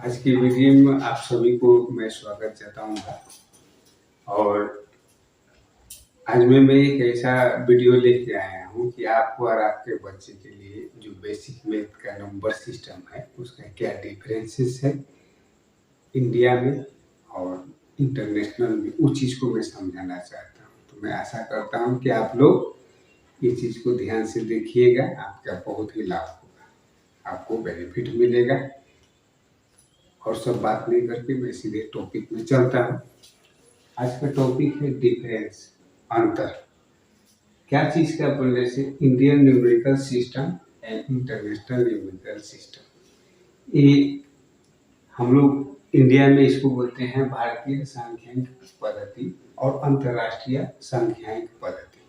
आज की वीडियो में आप सभी को मैं स्वागत जताऊंगा। और आज मैं एक ऐसा वीडियो लेके आया हूँ कि आपको और आपके बच्चे के लिए जो बेसिक मैथ का नंबर सिस्टम है उसका क्या डिफरेंसेस है इंडिया में और इंटरनेशनल में, उस चीज़ को मैं समझाना चाहता हूँ। तो मैं आशा करता हूँ कि आप लोग इस चीज़ को ध्यान से देखिएगा, आपका बहुत ही लाभ होगा, आपको बेनिफिट मिलेगा। और सब बात नहीं करके मैं सीधे टॉपिक में चलता हूँ। आज का टॉपिक है डिफरेंस, अंतर। क्या चीज़ का बोलने से Indian numerical system and international numerical system. ये हम लोग इंडिया में इसको बोलते हैं भारतीय सांख्यिक पद्धति और अंतर्राष्ट्रीय सांख्यिक पद्धति।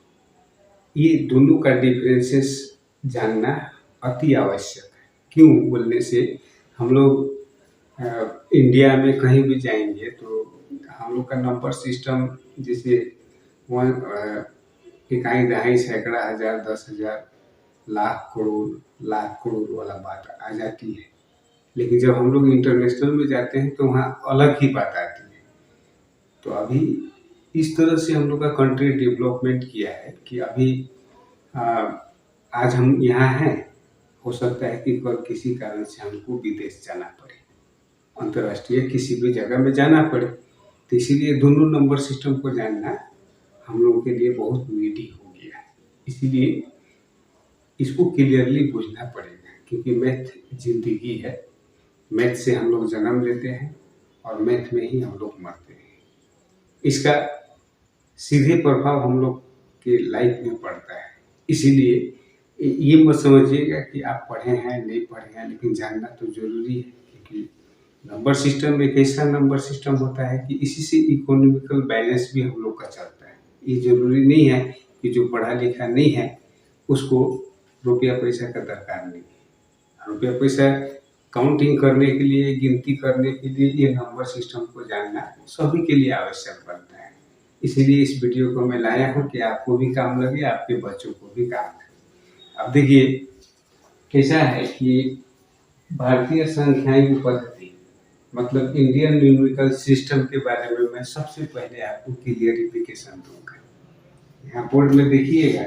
ये दोनों का डिफरेंसेस जानना अति आवश्यक है। क्यों बोलने से हम लोग इंडिया में कहीं भी जाएंगे तो हम लोग का नंबर सिस्टम जैसे इकाई दहाई सैकड़ा हजार 10,000 लाख करोड़ वाला बात आ जाती है। लेकिन जब हम लोग इंटरनेशनल में जाते हैं तो वहाँ अलग ही बात आती है। तो अभी इस तरह से हम लोग का कंट्री डेवलपमेंट किया है कि अभी आज हम यहाँ हैं, हो सकता है कि कल किसी कारण से हमको विदेश जाना पड़े, अंतर्राष्ट्रीय किसी भी जगह में जाना पड़े। तो इसीलिए दोनों नंबर सिस्टम को जानना हम लोगों के लिए बहुत नीडी हो गया है। इसीलिए इसको क्लियरली बुझना पड़ेगा, क्योंकि मैथ जिंदगी है। मैथ से हम लोग जन्म लेते हैं और मैथ में ही हम लोग मरते हैं। इसका सीधे प्रभाव हम लोग के लाइफ में पड़ता है। इसीलिए ये मत समझिएगा कि आप पढ़े हैं नहीं पढ़े हैं, लेकिन जानना तो जरूरी है। क्योंकि नंबर सिस्टम एक ऐसा नंबर सिस्टम होता है कि इसी से इकोनॉमिकल बैलेंस भी हम लोग का चलता है। ये जरूरी नहीं है कि जो पढ़ा लिखा नहीं है उसको रुपया पैसा का दरकार नहीं है। रुपया पैसा काउंटिंग करने के लिए, गिनती करने के लिए ये नंबर सिस्टम को जानना सभी के लिए आवश्यक बनता है। इसीलिए इस वीडियो को मैं लाया हूँ कि आपको भी काम लगे, आपके बच्चों को भी काम लगे। अब देखिए कैसा है कि भारतीय सांख्यिकी पद्धति मतलब इंडियन न्यूमेरिकल सिस्टम के बारे में मैं सबसे पहले आपको क्लियरिफिकेशन दूंगा। यहाँ बोर्ड में देखिएगा,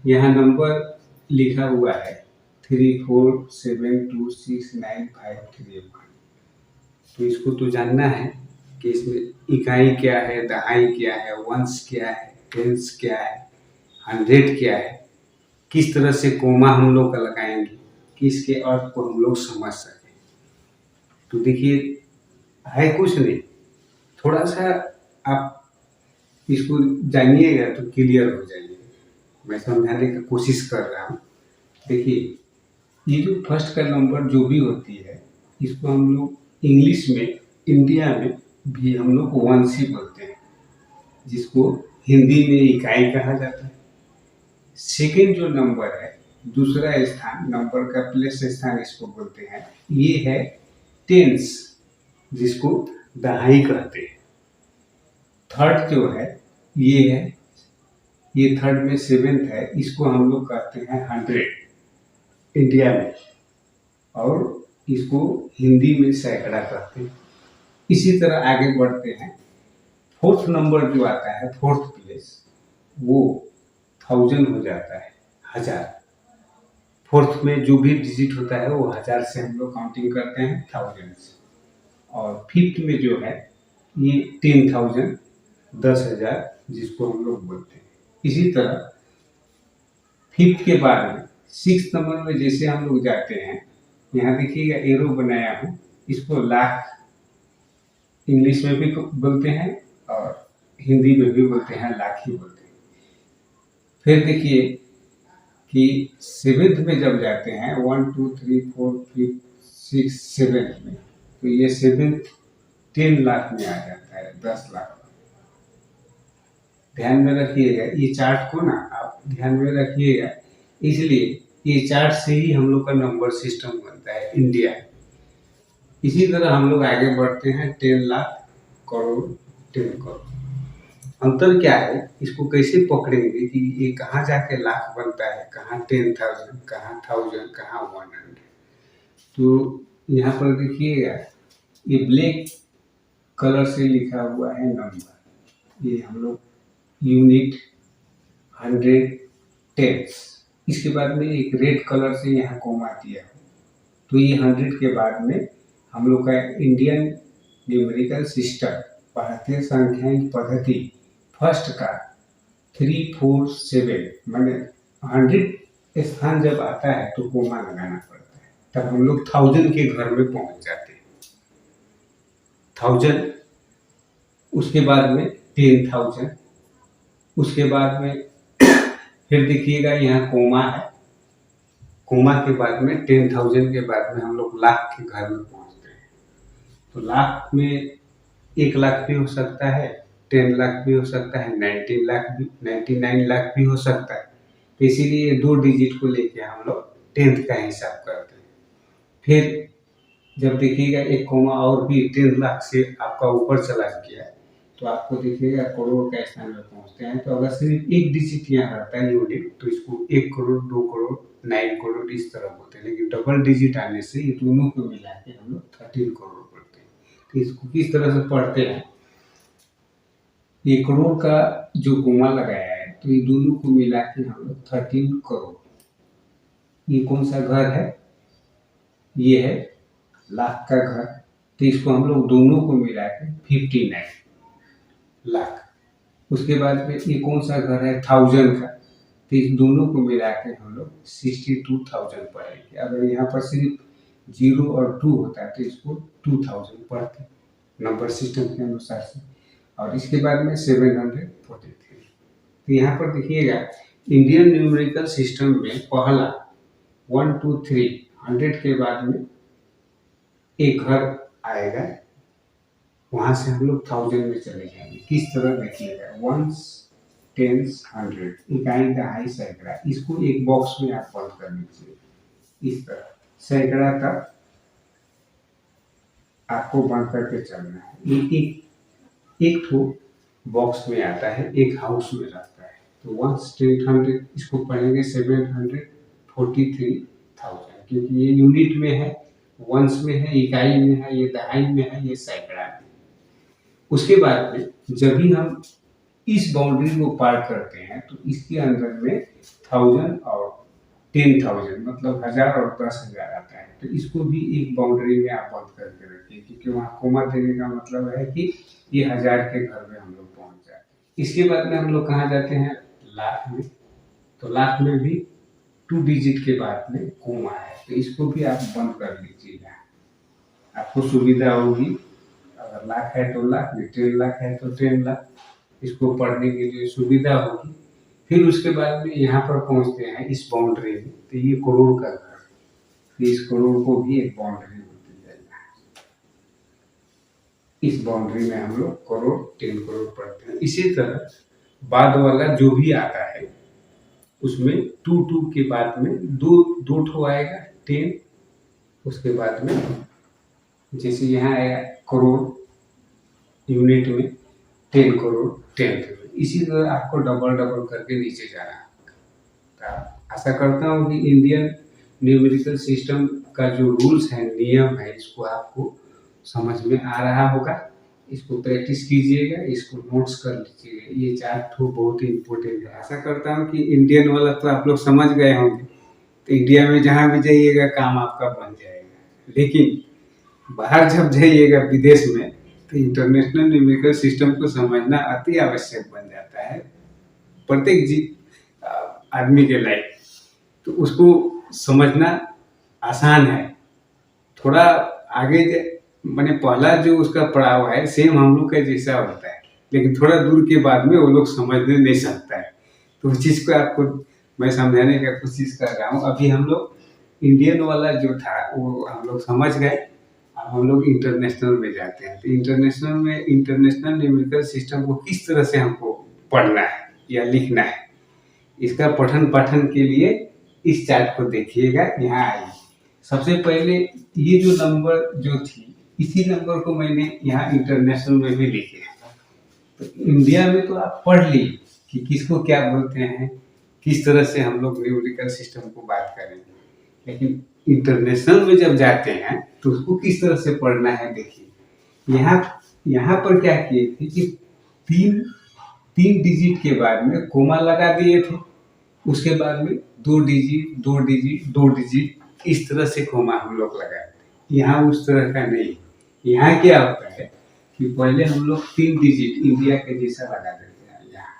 यहाँ नंबर लिखा हुआ है 34726953। तो इसको तो जानना है कि इसमें इकाई क्या है, दहाई क्या है, वंश क्या है, टेंस क्या है, 100 क्या है, किस तरह से कोमा हम लोग लगाएंगे कि इसके अर्थ को हम लोग समझ सकें। तो देखिए है कुछ नहीं, थोड़ा सा आप इसको जानिएगा तो क्लियर हो जाएगा। मैं समझाने की कोशिश कर रहा हूँ। देखिए ये जो फर्स्ट का नंबर जो भी होती है, इसको हम लोग इंग्लिश में इंडिया में भी हम लोग वंश ही बोलते हैं, जिसको हिंदी में इकाई कहा जाता है। सेकेंड जो नंबर है, दूसरा स्थान, नंबर का प्लेस स्थान इसको बोलते हैं, ये है टेंस, जिसको दहाई कहते हैं। थर्ड जो है ये है, ये थर्ड में सेवेंथ है, इसको हम लोग कहते हैं 100 इंडिया में, और इसको हिंदी में सैकड़ा कहते हैं। इसी तरह आगे बढ़ते हैं। फोर्थ नंबर जो आता है, फोर्थ प्लेस, वो 1000 हो जाता है, 1000। फोर्थ में जो भी डिजिट होता है वो 1000 से हम लोग काउंटिंग करते हैं, 1000 से। और फिफ्थ में जो है ये 10,000, 10,000, जिसको हम लोग बोलते हैं। इसी तरह फिफ्थ के बाद में सिक्स नंबर में जैसे हम लोग जाते हैं, यहाँ देखिएगा एरो बनाया हूँ, इसको लाख इंग्लिश में भी बोलते हैं और हिंदी में भी बोलते हैं, लाख ही बोलते हैं। फिर देखिए कि सेवेंथ में जब जाते हैं, 1 2 3 4 5 6 7 में, तो ये सेवेंथ 10 लाख में आ जाता है, 10 लाख। ध्यान में रखिएगा ये चार्ट को ना, आप ध्यान में रखिएगा, इसलिए ये चार्ट से ही हम लोग का नंबर सिस्टम बनता है इंडिया। इसी तरह हम लोग आगे बढ़ते हैं, 10 लाख करोड़, 10 करोड़। अंतर क्या है, इसको कैसे पकड़ेंगे कि ये कहाँ जाके लाख बनता है, कहाँ 10,000, कहाँ 1000, कहाँ 100। तो यहाँ पर देखिएगा ये ब्लैक कलर से लिखा हुआ है नंबर, ये हम लोग यूनिट 100 टेंस। इसके बाद में एक रेड कलर से यहाँ कोमा दिया है, तो ये 100 के बाद में हम लोग का इंडियन न्यूमेरिकल सिस्टम भारतीय सांख्यिकी पद्धति फर्स्ट का 347 माने 100 स्थान जब आता है तो कोमा लगाना पड़ता है, तब हम लोग 1000 के घर में पहुंच जाते हैं। 1000, उसके बाद में 10,000, उसके बाद में फिर देखिएगा यहाँ कोमा है, कोमा के बाद में 10,000 के बाद में हम लोग लाख के घर में पहुंचते हैं। तो लाख में 1 लाख भी हो सकता है, 10 लाख भी हो सकता है, 19 लाख भी, 99 लाख भी हो सकता है। तो इसीलिए 2 डिजिट को लेके हम लोग 10th का हिसाब करते हैं। फिर जब देखिएगा एक कोमा और भी 10 लाख से आपका ऊपर चला गया तो आपको देखिएगा करोड़ का स्थान में पहुंचते हैं। तो अगर सिर्फ एक डिजिट यहाँ रहता है यूनिट तो इसको 1 करोड़, 2 करोड़, 9 करोड़ इस तरह होते हैं, लेकिन डबल डिजिट आने से ये दोनों को मिला के हम लोग 13 करोड़ पढ़ते हैं। तो इसको किस तरह से पढ़ते हैं, ये करोड़ का जो कोमा लगाया है तो ये दोनों को मिला के हम लोग 13 करोड़। ये कौन सा घर है, ये है लाख का घर, तो इसको हम लोग दोनों को मिला के 59 लाख। उसके बाद में ये कौन सा घर है 1000 का, तो इस दोनों को मिला के हम लोग 62,000 पढ़ेंगे। अगर यहाँ पर सिर्फ 0 और 2 होता है तो इसको 2000 पढ़ते हैं नंबर सिस्टम के अनुसार से। और इसके बाद में 743। तो यहाँ पर देखिएगा इंडियन न्यूमेरिकल सिस्टम में पहला 1 2 3 100 के बाद में एक घर आएगा, वहां से हम लोग 1000 में चले जाएंगे। किस तरह देखिएगा 1s 10s 100 इकाई दहाई सैकड़ा, इसको एक बॉक्स में आप बंद कर लीजिए। इस तरह सैकड़ा तक आपको बंद करके चलना है। ये एक ठो बॉक्स में आता है, एक हाउस में रहता है। तो 1s 10 100 इसको पढ़ेंगे 743,000, क्योंकि ये यूनिट में है, वंस में है, इकाई में है, ये दहाई में है, ये सैकड़ा में। उसके बाद में जब भी हम इस बाउंड्री को पार करते हैं तो इसके अंदर में 1000 और 10,000 मतलब 1000 और 10,000 आता है। तो इसको भी एक बाउंड्री में आप बंद करके रखिए, क्योंकि वहाँ कोमा देने का मतलब है कि ये 1000 के घर में हम लोग पहुंच जाते हैं। इसके बाद में हम लोग कहाँ जाते हैं लाख में, तो लाख में भी 2 डिजिट के बाद में कोमा है, तो इसको भी आप बंद कर लीजिएगा, आपको सुविधा होगी। अगर लाख है तो लाख में, 10 लाख है तो 10 लाख, इसको पढ़ने के लिए सुविधा होगी। फिर उसके बाद में यहाँ पर पहुँचते हैं इस बाउंड्री में, तो ये करोड़ का घर, तो इस करोड़ को भी एक बाउंड्री होती जाएगा। इस बाउंड्री में हम लोग करोड़ 10 करोड़ पढ़ते हैं। इसी तरह बाद वाला जो भी आता है उसमें 2 2 के बाद में दो ठो आएगा 10, उसके बाद में जैसे यहाँ आया करोड़ यूनिट में 10 करोड़ 10 करोड़, इसी तरह आपको डबल डबल करके नीचे जाना है। तो आशा करता हूँ कि इंडियन न्यूमेरिकल सिस्टम का जो रूल्स है, नियम है, इसको आपको समझ में आ रहा होगा। इसको प्रैक्टिस कीजिएगा, इसको नोट्स कर लीजिएगा। ये 4 ठो बहुत ही इम्पोर्टेंट है। आशा करता हूँ कि इंडियन वाला तो आप लोग समझ गए होंगे, तो इंडिया में जहाँ भी जाइएगा काम आपका बन जाएगा। लेकिन बाहर जब जाइएगा विदेश में तो इंटरनेशनल न्यूमेरिकल सिस्टम को समझना अति आवश्यक बन जाता है प्रत्येक आदमी के लाइफ। तो उसको समझना आसान है, थोड़ा आगे मैंने पहला जो उसका पड़ाव है सेम हम लोग का जैसा होता है, लेकिन थोड़ा दूर के बाद में वो लोग समझने नहीं सकता है। तो उस चीज़ को आपको मैं समझाने का कोशिश कर रहा हूँ। अभी हम लोग इंडियन वाला जो था वो हम लोग समझ गए, अब हम लोग इंटरनेशनल में जाते हैं। तो इंटरनेशनल में इंटरनेशनल न्यूमेरिकल सिस्टम को किस तरह से हमको पढ़ना है या लिखना है, इसका पठन पाठन के लिए इस चार्ट को देखिएगा। यहाँ आइए, सबसे पहले ये जो नंबर जो थी इसी नंबर को मैंने यहाँ इंटरनेशनल में भी लिखे। तो इंडिया में तो आप पढ़ ली कि किसको क्या बोलते हैं, किस तरह से हम लोग न्यूमेरिकल सिस्टम को बात करेंगे, लेकिन इंटरनेशनल में जब जाते हैं तो उसको किस तरह से पढ़ना है देखिए। यहाँ यहाँ पर क्या किए थे कि तीन तीन डिजिट के बाद में कोमा लगा दिए थे, उसके बाद में दो डिजिट दो डिजिट दो डिजिट इस तरह से कोमा हम लोग लगाए थे। यहाँ उस तरह का नहीं। यहाँ क्या होता है कि पहले हम लोग तीन डिजिट इंडिया के जैसा लगा देते हैं। यहाँ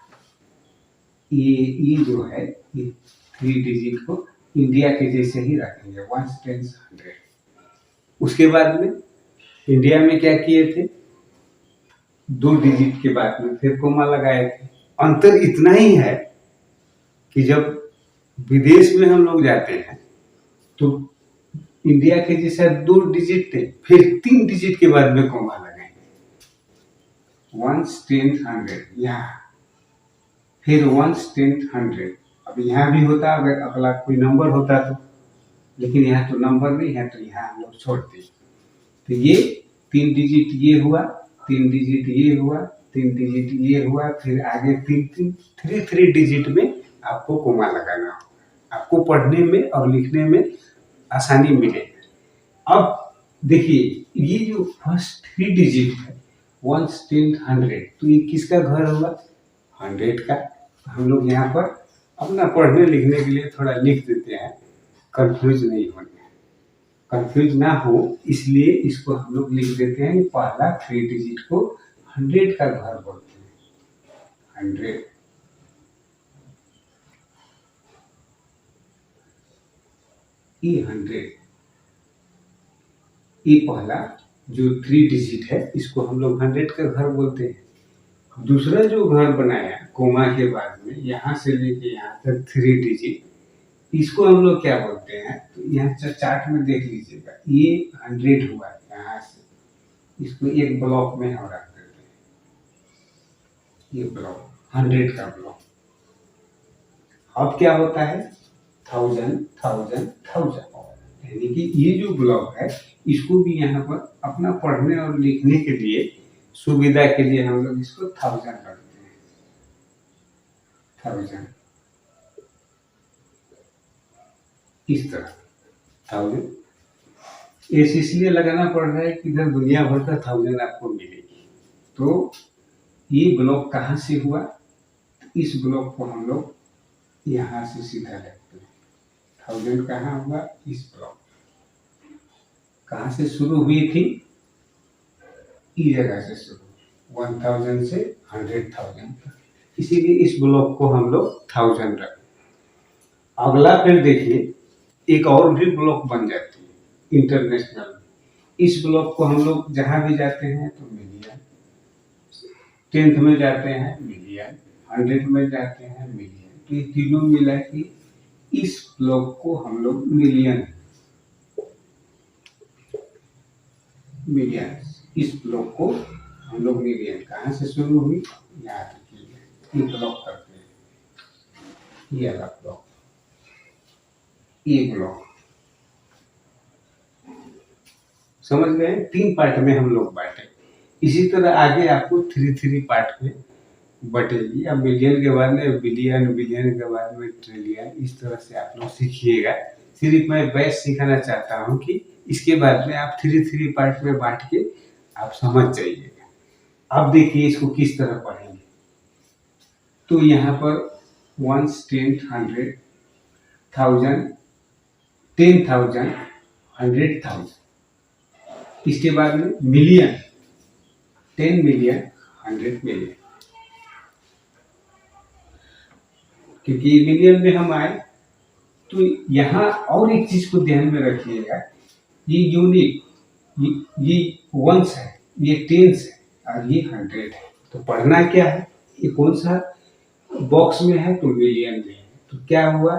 ये जो है ये थ्री डिजिट को इंडिया के जैसे ही रखेंगे 1 10 100। उसके बाद में इंडिया में क्या किए थे, दो डिजिट के बाद में फिर कोमा लगाए थे। अंतर इतना ही है कि जब विदेश में हम लोग जाते हैं तो इंडिया के जैसा दो डिजिट थे, फिर तीन डिजिट के बाद में कोमा लगाएंगे 1 10 100। यहाँ फिर 1 10 100। अब यहाँ भी होता अगर अगला कोई नंबर होता तो, लेकिन यहाँ तो नंबर नहीं है तो यहाँ हम लोग छोड़ते। तो ये तीन डिजिट ये हुआ, तीन डिजिट ये हुआ, तीन डिजिट ये हुआ, फिर आगे तीन तीन थ्री डिजिट में आपको कोमा लगाना होगा। आपको पढ़ने में और लिखने में आसानी मिलेगा। अब देखिए ये जो फर्स्ट थ्री डिजिट है 1 10 100, तो ये किसका घर होगा, 100 का। हम लोग यहाँ पर अपना पढ़ने लिखने के लिए थोड़ा लिख देते हैं, कंफ्यूज नहीं होने, कंफ्यूज ना हो इसलिए इसको हम लोग लिख देते हैं। पहला थ्री डिजिट को 100 का घर बोलते हैं, 100। ये 100, ये पहला जो थ्री डिजिट है इसको हम लोग 100 का घर बोलते हैं। दूसरा जो घर बनाया कोमा के बाद में यहाँ से लेके यहाँ तक थ्री डिजिट, इसको हम लोग क्या बोलते हैं, तो यहाँ चार्ट में देख लीजिएगा ये 100 हुआ यहाँ से, इसको एक ब्लॉक में हम रख देते हैं, ये ब्लॉक 100 का ब्लॉक। अब क्या होता है 1000 1000 1000, यानी कि ये जो ब्लॉक है इसको भी यहाँ पर अपना पढ़ने और लिखने के लिए सुविधा के लिए हम लोग इसको 1000 रखते हैं, 1000 इस तरह 1000। ऐसे इसलिए लगाना पड़ रहा है कि इधर दुनिया भर का 1000 आपको मिलेगी। तो ये ब्लॉक कहाँ से हुआ, इस ब्लॉक को हम लोग यहाँ से सीधा रखते हैं। 1000 कहाँ हुआ, इस ब्लॉक कहाँ से शुरू हुई थी, इस जगह से शुरू 1000 से 100,000, इसीलिए इस ब्लॉक को हम लोग 1000 रखते। अगला फिर देखिए एक और भी ब्लॉक बन जाती है इंटरनेशनल। इस ब्लॉक को हम लोग जहाँ भी जाते हैं तो मिलियन, 10th में जाते हैं मिलियन, 100 में जाते हैं मिलियन, तो ये तीनों मिला कि इस ब्लॉक को हम लोग मिलियन, इस ब्लॉक को हम लोग मिलियन, कहाँ से शुरू हुई यहाँ तक, ये ब्लॉक करते हैं, ये वाला ब्लॉक, ये ब्लॉक समझ गए। 3 पार्ट में हम लोग बांटे। इसी तरह आगे आपको 3 पार्ट में बटेगी। अब मिलियन के बाद में बिलियन, बिलियन के बाद में ट्रिलियन, इस तरह से आप लोग सीखिएगा। सिर्फ मैं बेस सिखाना चाहता हूँ कि इसके बाद में आप 3 पार्ट में बांट के आप समझ जाइएगा। अब देखिए इसको किस तरह पढ़ेंगे। तो यहाँ पर 1 10 100 1000 10,000 100,000, इसके बाद में मिलियन 10 मिलियन 100 मिलियन, क्योंकि मिलियन में हम आए। तो यहाँ और एक चीज को ध्यान में रखिएगा, ये यूनिट, ये वंस है, ये टेंस है और ये 100 है। तो पढ़ना क्या है, ये कौन सा बॉक्स में है, तो मिलियन में है। तो क्या हुआ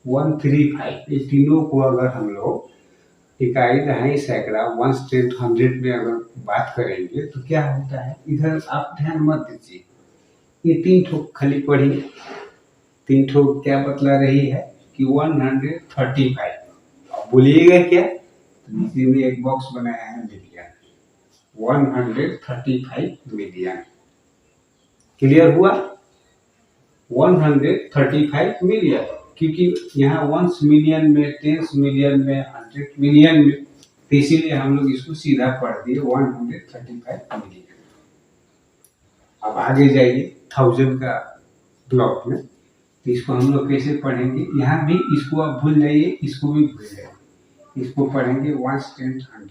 135, ये तीनों को अगर हम लोग इकाई, दहाई, सैकड़ा, 1 10 100 में अगर बात करेंगे तो क्या होता है, इधर आप ध्यान मत दीजिए, ये 3 ठो खाली पढ़िए। 3 ठो क्या बतला रही है कि 135। अब बोलिएगा क्या, तो नीचे में एक बॉक्स बनाया है मिलियन, 135 मिलियन। क्लियर हुआ, 135 मिलियन। क्योंकि यहाँ 1 मिलियन में, 10 मिलियन में, 100 मिलियन में, तो इसीलिए हम लोग इसको सीधा पढ़ दिए 135 मिलियन। अब आगे जाइए 1000 का ब्लॉक में, तो इसको हम लोग कैसे पढ़ेंगे? यहाँ भी इसको आप भूल जाइए, इसको भी भूल जाइए। इसको पढ़ेंगे 1 10 100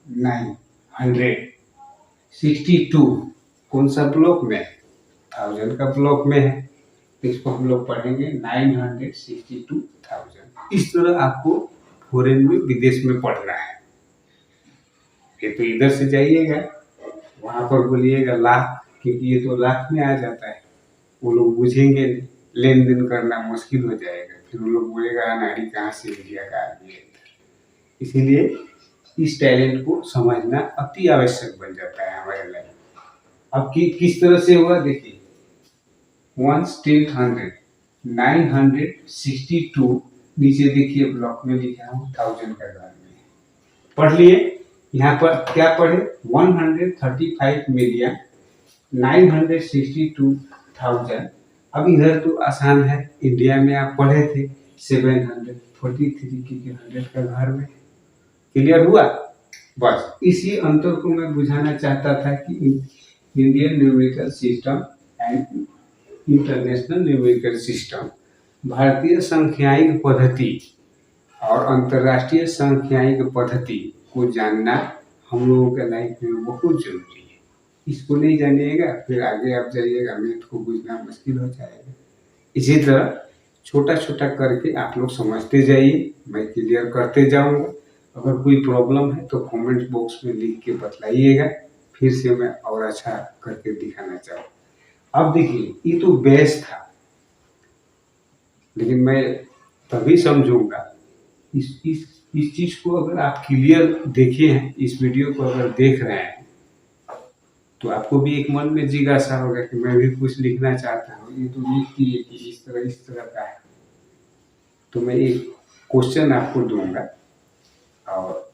962। कौन सा ब्लॉक में? 1000 का ब्लॉक में है, तो इसको हम लोग पढ़ेंगे 962,000। इस तरह आपको फॉरेन में, विदेश में पढ़ना है। ये तो इधर से जाइएगा, वहां पर बोलिएगा लाख, क्योंकि ये तो लाख में आ जाता है, वो लोग बुझेंगे नहीं, लेन देन करना मुश्किल हो जाएगा, फिर वो लोग बोलेगा अनाड़ी कहाँ से इंडिया का आदमी है। इसीलिए इस टैलेंट को समझना अति आवश्यक बन जाता है हमारे लाइफ। अब किस तरह से हुआ देखिए, 1 10 100 962, नीचे देखिए ब्लॉक में लिखा हूँ 1000 का घर में। पढ़ लिए। यहाँ पर क्या पढ़े? 135,962,000। अब इधर तो आसान है, इंडिया में आप पढ़े थे 743, क्योंकि 100 का घर में। क्लियर हुआ? बस इसी अंतर को मैं बुझाना चाहता था कि Indian numerical system and international numerical system, भारतीय सांख्यिकी पद्धति और अंतर्राष्ट्रीय सांख्यिकी पद्धति को जानना हम लोगों के लाइफ में बहुत जरूरी है। इसको नहीं जानिएगा, फिर आगे आप जाइएगा मैथ को बुझना मुश्किल हो जाएगा। इसी तरह छोटा छोटा करके आप लोग समझते जाइए, मैं क्लियर करते जाऊंगा। अगर कोई प्रॉब्लम है तो कमेंट बॉक्स में लिख के बतलाइएगा, फिर से मैं और अच्छा करके दिखाना चाहूँगा। अब देखिए, ये तो बेस था, लेकिन मैं तभी समझूंगा इस चीज को अगर आप क्लियर देखे हैं, इस वीडियो को अगर देख रहे हैं, तो आपको भी एक मन में जिज्ञासा होगा कि मैं भी कुछ लिखना चाहता हूँ, ये तो लिख दिए कि इस तरह का है। तो मैं एक क्वेश्चन आपको दूंगा और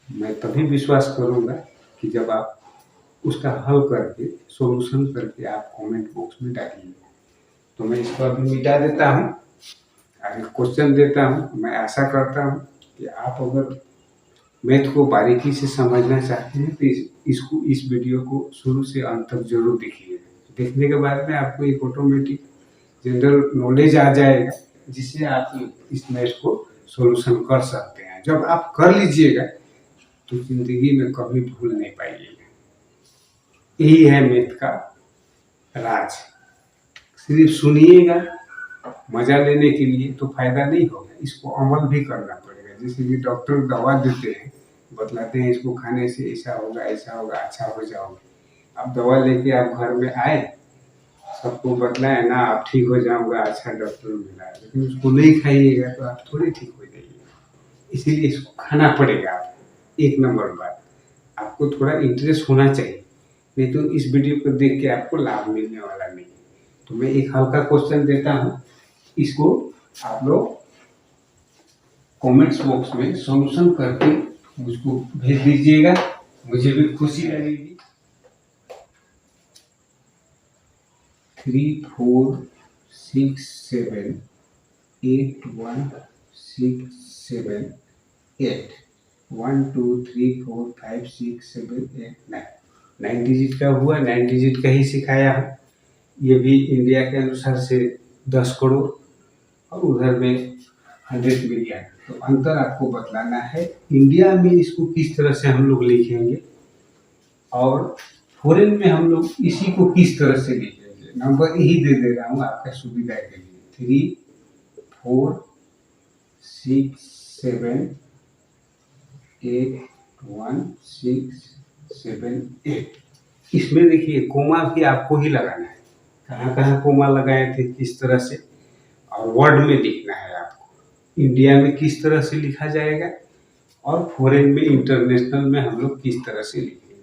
मैं तभी विश्वास करूंगा कि जब आप उसका हल करके, सॉल्यूशन करके आप कमेंट बॉक्स में डालिएगा। तो मैं इसको अभी मिटा देता हूँ, क्वेश्चन देता हूँ। मैं आशा करता हूँ कि आप अगर मैथ को बारीकी से समझना चाहते हैं तो इस वीडियो को शुरू से अंत तक जरूर देखिएगा। देखने के बाद में आपको एक ऑटोमेटिक जनरल नॉलेज आ जाएगा, जिससे आप इस मैथ को सॉल्यूशन कर सकते हैं। जब आप कर लीजिएगा तो जिंदगी में कभी भूल नहीं पाइएगा। यही है मैथ का राज। सिर्फ सुनिएगा मजा लेने के लिए तो फायदा नहीं होगा, इसको अमल भी करना पड़ेगा। जैसे कि डॉक्टर दवा देते हैं, बतलाते हैं इसको खाने से ऐसा होगा, अच्छा हो जाओगे। अब दवा लेके आप घर में आए, सबको बतलाए ना आप ठीक हो जाओगे, अच्छा डॉक्टर मिला, लेकिन उसको नहीं खाइएगा तो आप थोड़ी ठीक हो जाइएगा। इसीलिए इसको खाना पड़ेगा आपको। एक नंबर बात, आपको थोड़ा इंटरेस्ट होना चाहिए, नहीं तो इस वीडियो को देख के आपको लाभ मिलने वाला नहीं। तो मैं एक हल्का क्वेश्चन देता हूँ, इसको आप लोग कमेंट्स बॉक्स में सॉल्यूशन करके मुझको भेज दीजिएगा, मुझे भी खुशी लगेगी। 3 4 6 7 8 1 6 7 8 1 2 3 4 5 6 7 8 9 9 डिजिट का हुआ, 9 डिजिट का ही सिखाया है। ये भी इंडिया के अनुसार से 10 करोड़ और उधर में 100 मिलियन। तो अंतर आपको बतलाना है। इंडिया में इसको किस तरह से हम लोग लिखेंगे और फॉरेन में हम लोग इसी को किस तरह से लिखेंगे। नंबर यही दे दे रहा हूँ आपका सुविधा के लिए, 3 4 6 7 8 1 6 7 8। इसमें देखिए कोमा भी आपको ही लगाना है। कहाँ कहाँ कोमा लगाए थे, किस तरह से, और वर्ड में लिखना है आपको। इंडिया में किस तरह से लिखा जाएगा और फॉरेन में, इंटरनेशनल में हम लोग किस तरह से लिखेंगे।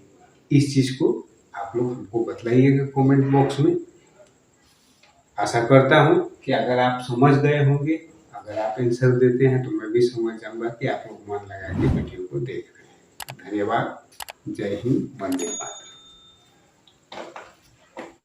इस चीज को आप लोग हमको बतलाइएगा कमेंट बॉक्स में। आशा करता हूँ कि अगर आप समझ गए होंगे, अगर आप आंसर देते हैं तो मैं भी समझ जाऊंगा कि आप लोग मन लगा के वीडियो को देख रहे हैं। धन्यवाद। जय हिंद, वंदे मातरम।